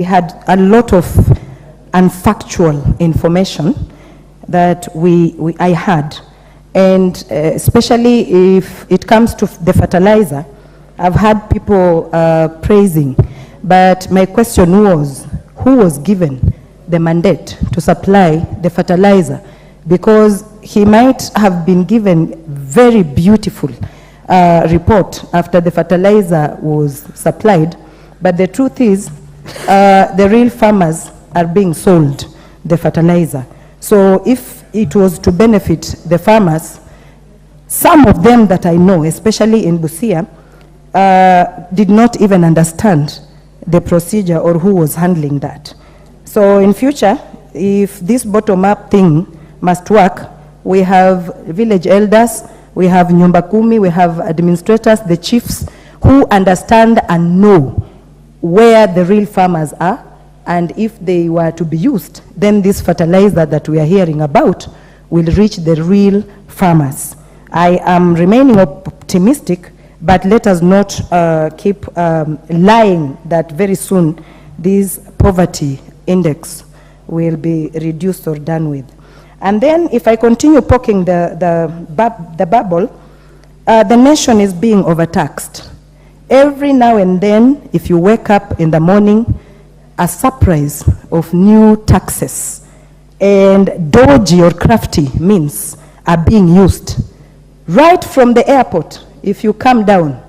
We had a lot of unfactual information that I had, and especially if it comes to the fertilizer, I've had people praising, but my question was, who was given the mandate to supply the fertilizer? Because he might have been given very beautiful report after the fertilizer was supplied, but the truth is, the real farmers are being sold the fertilizer. So if it was to benefit the farmers, some of them that I know, especially in Busia, did not even understand the procedure or who was handling that. So in future, if this bottom-up thing must work, we have village elders, we have nyumba kumi, we have administrators, the chiefs, who understand and know where the real farmers are, and if they were to be used, then this fertilizer that we are hearing about will reach the real farmers. I am remaining optimistic, but let us not keep lying that very soon this poverty index will be reduced or done with. And then if I continue poking the bubble, the nation is being overtaxed. Every now and then, if you wake up in the morning, a surprise of new taxes and dodgy or crafty means are being used. Right from the airport, if you come down,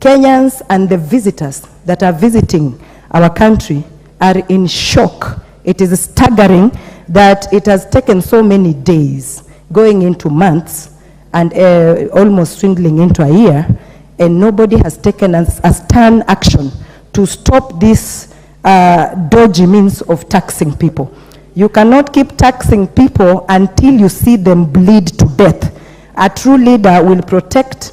Kenyans and the visitors that are visiting our country are in shock. It is staggering that it has taken so many days, going into months, and almost swindling into a year, and nobody has taken a stern action to stop this dodgy means of taxing people. You cannot keep taxing people until you see them bleed to death. A true leader will protect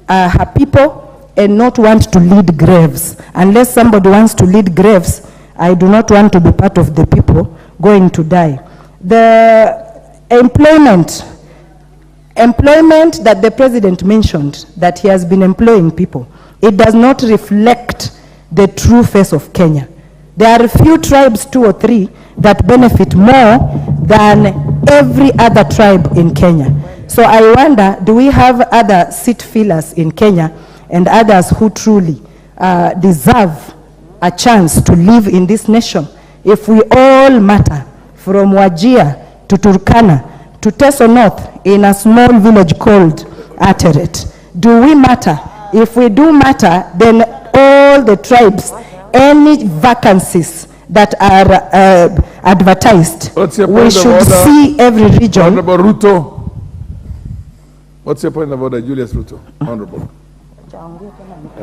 her people and not want to lead graves. Unless somebody wants to lead graves, I do not want to be part of the people going to die. The employment that the president mentioned, that he has been employing people, it does not reflect the true face of Kenya. There are a few tribes, 2 or 3, that benefit more than every other tribe in Kenya. So I wonder, do we have other seat fillers in Kenya and others who truly deserve a chance to live in this nation? If we all matter, from Wajir to Turkana to Teso North in a small village called Ateret, do we matter? If we do matter, then all the tribes, any vacancies that are advertised, we should see every region. Honorable RUTO. What's your point of order, Julius RUTO? Honorable.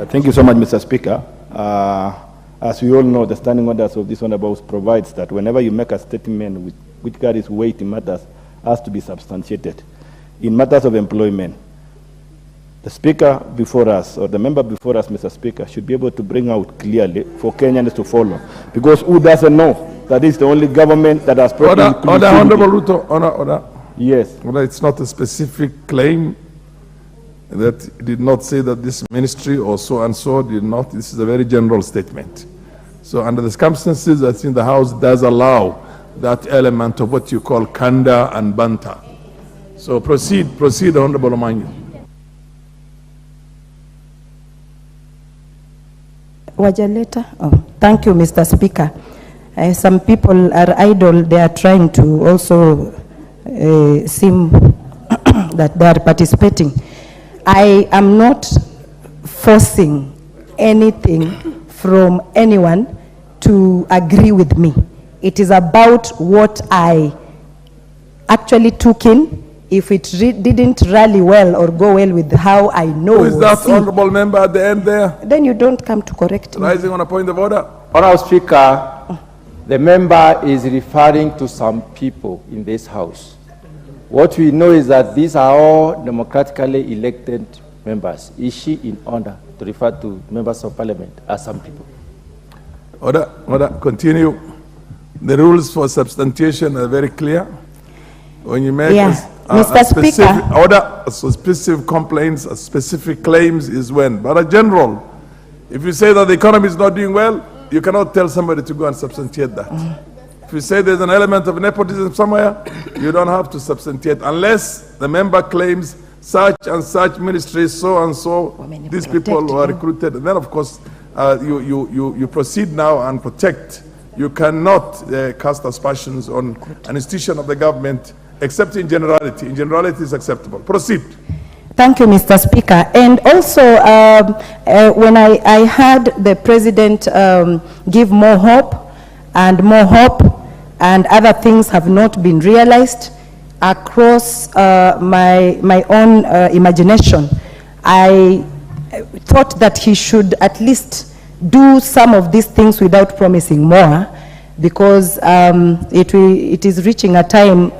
Thank you so much, Mr. Speaker. As we all know, the standing orders of this honorable provides that whenever you make a statement which carries weight in matters, has to be substantiated. In matters of employment, the speaker before us, or the member before us, Mr. Speaker, should be able to bring out clearly for Kenyans to follow. Because who doesn't know that is the only government that has brought Order, Honorable RUTO, order. Yes. Order, it's not a specific claim that did not say that this ministry or so and so did not. This is a very general statement. So under the circumstances, I think the House does allow that element of what you call kanda and banta. So proceed, Honorable OMANYO. Wajaleta. Oh, thank you, Mr. Speaker. Some people are idle. They are trying to also seem that they are participating. I am not forcing anything from anyone to agree with me. It is about what I actually took in. If it didn't rally well or go well with how I know. Who is that honorable member at the end there? Then you don't come to correct me. Rising on a point of order. Honorable Speaker, the member is referring to some people in this House. What we know is that these are all democratically elected members. Is she in order to refer to members of parliament as some people? Order, continue. The rules for substantiation are very clear. When you make Mr. Speaker. Order, so specific complaints, specific claims is when. But a general, if you say that the economy is not doing well, you cannot tell somebody to go and substantiate that. If you say there's an element of nepotism somewhere, you don't have to substantiate unless the member claims such and such ministry, so and so, these people were recruited. And then, of course, you proceed now and protect. You cannot cast aspersions on an institution of the government, except in generality. In generality, is acceptable. Proceed. Thank you, Mr. Speaker. And also, when I heard the President give more hope, and other things have not been realized across my own imagination, I thought that he should at least do some of these things without promising more, because it is reaching a time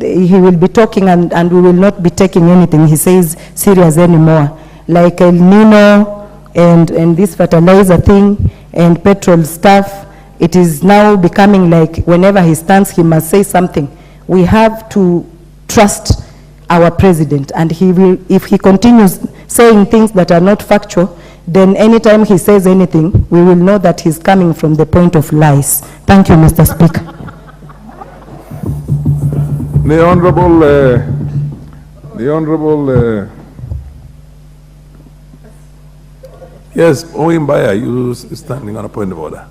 he will be talking and we will not be taking anything he says serious anymore, like El Nino and this fertilizer thing and petrol stuff. It is now becoming like whenever he stands, he must say something. We have to trust our president, and he will, if he continues saying things that are not factual, then anytime he says anything, we will know that he's coming from the point of lies. Thank you, Mr. Speaker. The Honorable, yes, Oimbaya, you standing on a point of order.